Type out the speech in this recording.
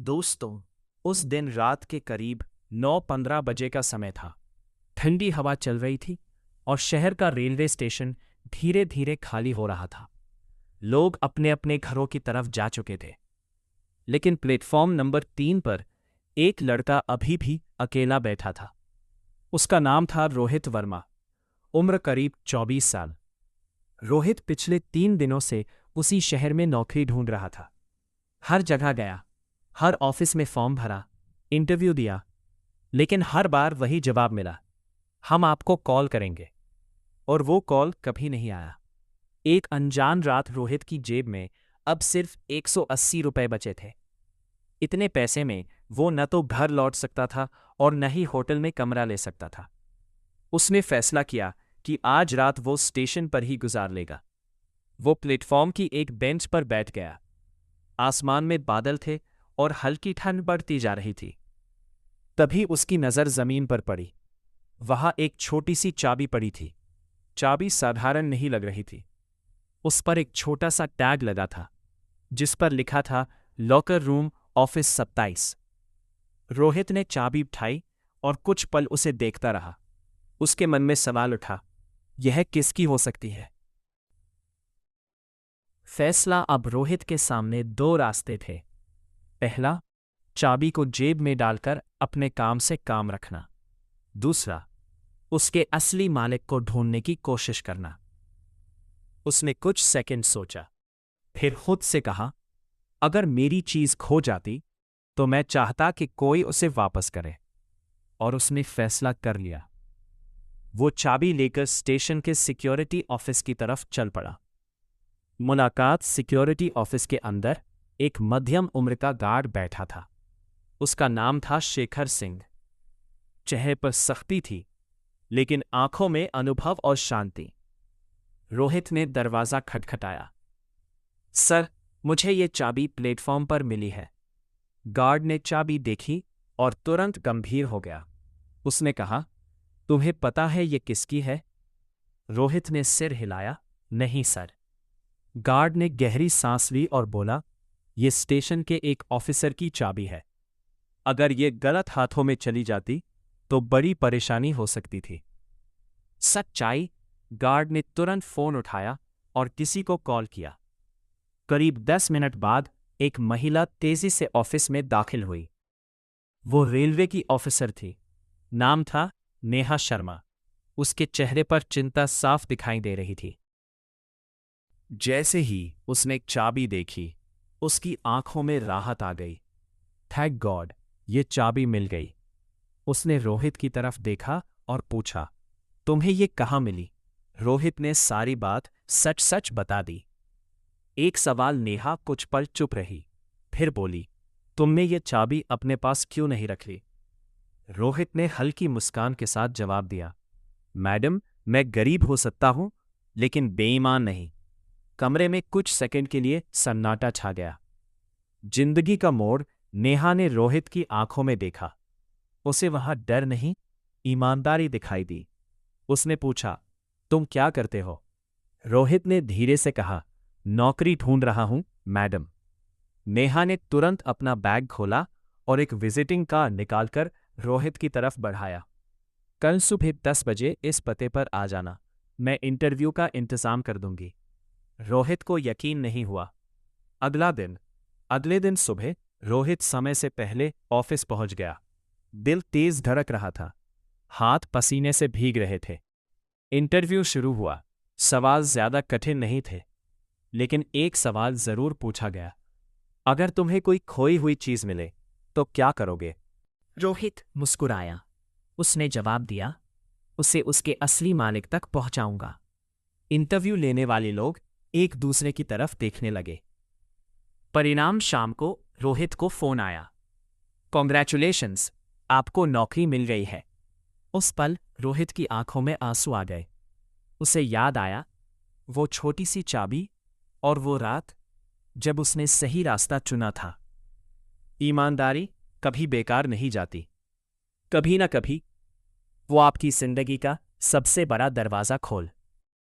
दोस्तों, उस दिन रात के करीब 9:15 बजे का समय था। ठंडी हवा चल रही थी और शहर का रेलवे स्टेशन धीरे धीरे खाली हो रहा था। लोग अपने अपने घरों की तरफ जा चुके थे, लेकिन प्लेटफॉर्म नंबर 3 पर एक लड़का अभी भी अकेला बैठा था। उसका नाम था रोहित वर्मा, उम्र करीब 24 साल। रोहित पिछले 3 दिनों से उसी शहर में नौकरी ढूंढ रहा था। हर जगह गया, हर ऑफिस में फॉर्म भरा, इंटरव्यू दिया, लेकिन हर बार वही जवाब मिला, हम आपको कॉल करेंगे। और वो कॉल कभी नहीं आया। एक अनजान रात रोहित की जेब में अब सिर्फ 180 रुपए बचे थे। इतने पैसे में वो न तो घर लौट सकता था और न ही होटल में कमरा ले सकता था। उसने फैसला किया कि आज रात वो स्टेशन पर ही गुजार लेगा। वो प्लेटफॉर्म की एक बेंच पर बैठ गया। आसमान में बादल थे और हल्की ठंड बढ़ती जा रही थी। तभी उसकी नज़र जमीन पर पड़ी। वहां एक छोटी सी चाबी पड़ी थी। चाबी साधारण नहीं लग रही थी। उस पर एक छोटा सा टैग लगा था, जिस पर लिखा था लॉकर रूम ऑफिस 27। रोहित ने चाबी उठाई और कुछ पल उसे देखता रहा। उसके मन में सवाल उठा, यह किसकी हो सकती है? फैसला अब रोहित के सामने 2 रास्ते थे। पहला, चाबी को जेब में डालकर अपने काम से काम रखना। दूसरा, उसके असली मालिक को ढूंढने की कोशिश करना। उसने कुछ सेकंड सोचा, फिर खुद से कहा, अगर मेरी चीज खो जाती तो मैं चाहता कि कोई उसे वापस करे। और उसने फैसला कर लिया। वो चाबी लेकर स्टेशन के सिक्योरिटी ऑफिस की तरफ चल पड़ा। मुलाकात सिक्योरिटी ऑफिस के अंदर एक मध्यम उम्र का गार्ड बैठा था। उसका नाम था शेखर सिंह। चेहरे पर सख्ती थी, लेकिन आंखों में अनुभव और शांति। रोहित ने दरवाजा खटखटाया। सर, मुझे ये चाबी प्लेटफॉर्म पर मिली है। गार्ड ने चाबी देखी और तुरंत गंभीर हो गया। उसने कहा, तुम्हें पता है ये किसकी है? रोहित ने सिर हिलाया, नहीं सर। गार्ड ने गहरी सांस ली और बोला, ये स्टेशन के एक ऑफिसर की चाबी है। अगर ये गलत हाथों में चली जाती तो बड़ी परेशानी हो सकती थी। सच्चाई? गार्ड ने तुरंत फोन उठाया और किसी को कॉल किया। करीब 10 मिनट बाद एक महिला तेजी से ऑफिस में दाखिल हुई। वो रेलवे की ऑफिसर थी। नाम था नेहा शर्मा। उसके चेहरे पर चिंता साफ दिखाई दे रही थी। जैसे ही उसने चाबी देखी, उसकी आंखों में राहत आ गई। थैंक गॉड, ये चाबी मिल गई। उसने रोहित की तरफ देखा और पूछा, तुम्हें ये कहाँ मिली? रोहित ने सारी बात सच सच बता दी। एक सवाल नेहा कुछ पल चुप रही, फिर बोली, तुमने ये चाबी अपने पास क्यों नहीं रख ली? रोहित ने हल्की मुस्कान के साथ जवाब दिया, मैडम, मैं गरीब हो सकता हूं, लेकिन बेईमान नहीं। कमरे में कुछ सेकंड के लिए सन्नाटा छा गया। जिंदगी का मोड़ नेहा ने रोहित की आंखों में देखा। उसे वहां डर नहीं, ईमानदारी दिखाई दी। उसने पूछा, तुम क्या करते हो? रोहित ने धीरे से कहा, नौकरी ढूंढ रहा हूं मैडम। नेहा ने तुरंत अपना बैग खोला और एक विजिटिंग कार्ड निकालकर रोहित की तरफ बढ़ाया। कल सुबह 10 बजे इस पते पर आ जाना, मैं इंटरव्यू का इंतजाम कर दूंगी। रोहित को यकीन नहीं हुआ। अगले दिन सुबह रोहित समय से पहले ऑफिस पहुंच गया। दिल तेज धड़क रहा था, हाथ पसीने से भीग रहे थे। इंटरव्यू शुरू हुआ। सवाल ज्यादा कठिन नहीं थे, लेकिन एक सवाल जरूर पूछा गया, अगर तुम्हें कोई खोई हुई चीज मिले तो क्या करोगे? रोहित मुस्कुराया। उसने जवाब दिया, उसे उसके असली मालिक तक पहुंचाऊंगा। इंटरव्यू लेने वाले लोग एक दूसरे की तरफ देखने लगे। परिणाम शाम को रोहित को फोन आया, कॉन्ग्रेचुलेशंस, आपको नौकरी मिल गई है। उस पल रोहित की आंखों में आंसू आ गए। उसे याद आया वो छोटी सी चाबी और वो रात जब उसने सही रास्ता चुना था। ईमानदारी कभी बेकार नहीं जाती। कभी ना कभी वो आपकी जिंदगी का सबसे बड़ा दरवाजा खोल